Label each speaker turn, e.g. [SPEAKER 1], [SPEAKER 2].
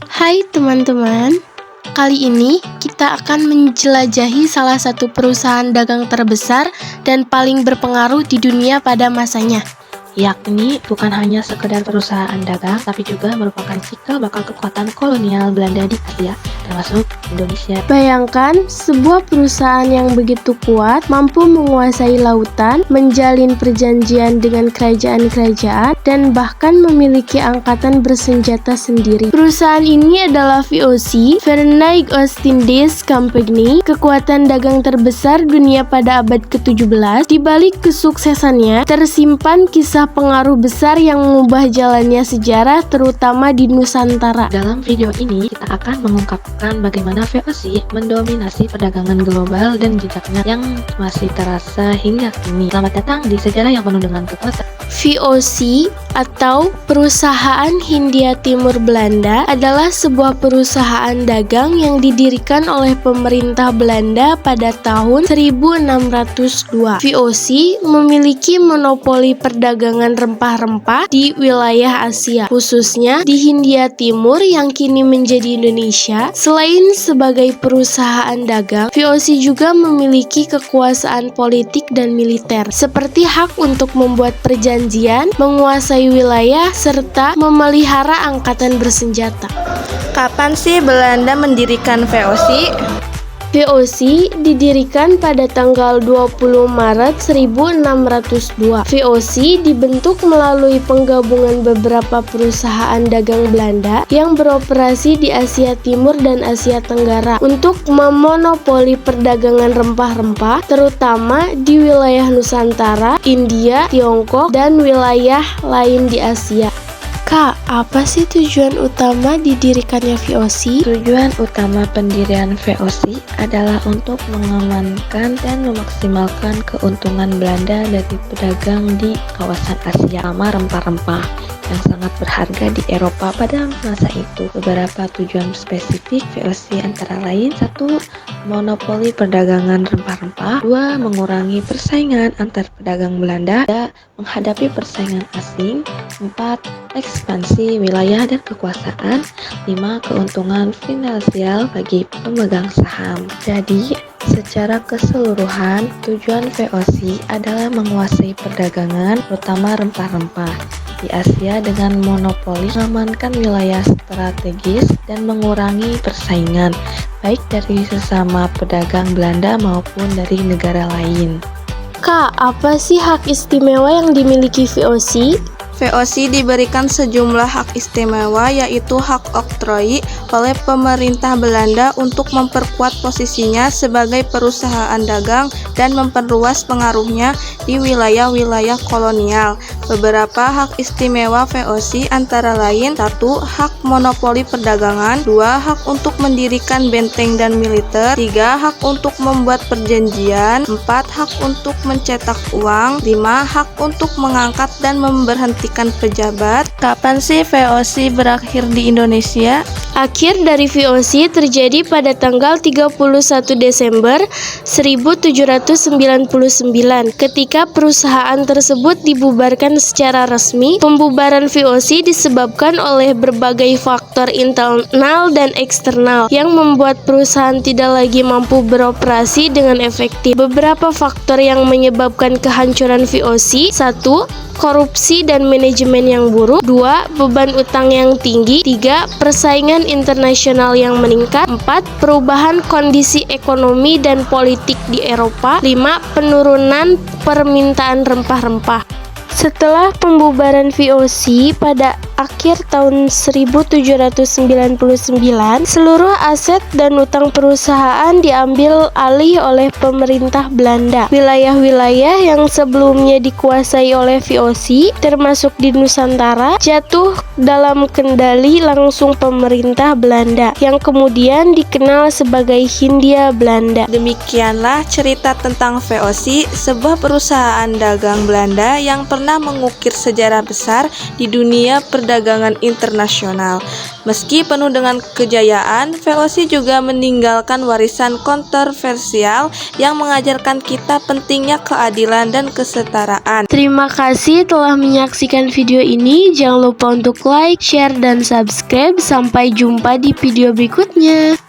[SPEAKER 1] Hai teman-teman, kali ini kita akan menjelajahi salah satu perusahaan dagang terbesar dan paling berpengaruh di dunia pada masanya.
[SPEAKER 2] Yakni bukan hanya sekedar perusahaan dagang, tapi juga merupakan cikal bakal kekuatan kolonial Belanda di Asia, termasuk Indonesia.
[SPEAKER 1] Bayangkan sebuah perusahaan yang begitu kuat mampu menguasai lautan, menjalin perjanjian dengan kerajaan-kerajaan, dan bahkan memiliki angkatan bersenjata sendiri. Perusahaan ini adalah VOC, Verenigde Oostindische Compagnie, kekuatan dagang terbesar dunia pada abad ke-17. Di balik kesuksesannya, tersimpan kisah pengaruh besar yang mengubah jalannya sejarah, terutama di Nusantara.
[SPEAKER 2] Dalam video ini, kita akan mengungkapkan bagaimana VOC mendominasi perdagangan global dan jejaknya yang masih terasa hingga kini. Selamat datang di sejarah yang penuh dengan kekuasaan.
[SPEAKER 1] VOC atau Perusahaan Hindia Timur Belanda adalah sebuah perusahaan dagang yang didirikan oleh pemerintah Belanda pada tahun 1602. VOC memiliki monopoli perdagangan rempah-rempah di wilayah Asia, khususnya di Hindia Timur yang kini menjadi Indonesia. Selain sebagai perusahaan dagang, VOC juga memiliki kekuasaan politik dan militer, seperti hak untuk membuat perjanjian, menguasai wilayah, serta memelihara angkatan bersenjata.
[SPEAKER 3] Kapan sih Belanda mendirikan VOC?
[SPEAKER 1] VOC didirikan pada tanggal 20 Maret 1602. VOC dibentuk melalui penggabungan beberapa perusahaan dagang Belanda yang beroperasi di Asia Timur dan Asia Tenggara untuk memonopoli perdagangan rempah-rempah, terutama di wilayah Nusantara, India, Tiongkok, dan wilayah lain di Asia. Kak, apa sih tujuan utama didirikannya VOC?
[SPEAKER 2] Tujuan utama pendirian VOC adalah untuk mengamankan dan memaksimalkan keuntungan Belanda dari pedagang di kawasan Asia, sama rempah-rempah yang sangat berharga di Eropa pada masa itu. Beberapa tujuan spesifik VOC antara lain: 1. Monopoli perdagangan rempah-rempah. 2. Mengurangi persaingan antar pedagang Belanda. 3. Menghadapi persaingan asing. 4. Ekspansi wilayah dan kekuasaan. 5. Keuntungan finansial bagi pemegang saham. Jadi, secara keseluruhan, tujuan VOC adalah menguasai perdagangan, terutama rempah-rempah di Asia dengan monopoli, mengamankan wilayah strategis, dan mengurangi persaingan, baik dari sesama pedagang Belanda maupun dari negara lain.
[SPEAKER 1] Kak, apa sih hak istimewa yang dimiliki VOC?
[SPEAKER 3] VOC diberikan sejumlah hak istimewa, yaitu hak oktroi oleh pemerintah Belanda untuk memperkuat posisinya sebagai perusahaan dagang dan memperluas pengaruhnya di wilayah-wilayah kolonial. Beberapa hak istimewa VOC antara lain: 1. Hak monopoli perdagangan. 2. Hak untuk mendirikan benteng dan militer. 3. Hak untuk membuat perjanjian. 4. Hak untuk mencetak uang. 5. Hak untuk mengangkat dan memberhentikan pejabat. Kapan sih VOC berakhir di Indonesia?
[SPEAKER 1] Akhir dari VOC terjadi pada tanggal 31 Desember 1799 ketika perusahaan tersebut dibubarkan secara resmi. Pembubaran VOC disebabkan oleh berbagai faktor internal dan eksternal yang membuat perusahaan tidak lagi mampu beroperasi dengan efektif. Beberapa faktor yang menyebabkan kehancuran VOC: 1. Korupsi dan manajemen yang buruk. 2. Beban utang yang tinggi. 3. Persaingan internasional yang meningkat. 4. Perubahan kondisi ekonomi dan politik di Eropa. 5. Penurunan permintaan rempah-rempah. Setelah pembubaran VOC pada akhir tahun 1799, seluruh aset dan utang perusahaan diambil alih oleh pemerintah Belanda. Wilayah-wilayah yang sebelumnya dikuasai oleh VOC, termasuk di Nusantara, jatuh dalam kendali langsung pemerintah Belanda, yang kemudian dikenal sebagai Hindia Belanda.
[SPEAKER 3] Demikianlah cerita tentang VOC, sebuah perusahaan dagang Belanda yang pernah mengukir sejarah besar di dunia perdagangan perdagangan internasional. Meski penuh dengan kejayaan, VOC juga meninggalkan warisan kontroversial yang mengajarkan kita pentingnya keadilan dan kesetaraan.
[SPEAKER 1] Terima kasih telah menyaksikan video ini. Jangan lupa untuk like, share, dan subscribe. Sampai jumpa di video berikutnya.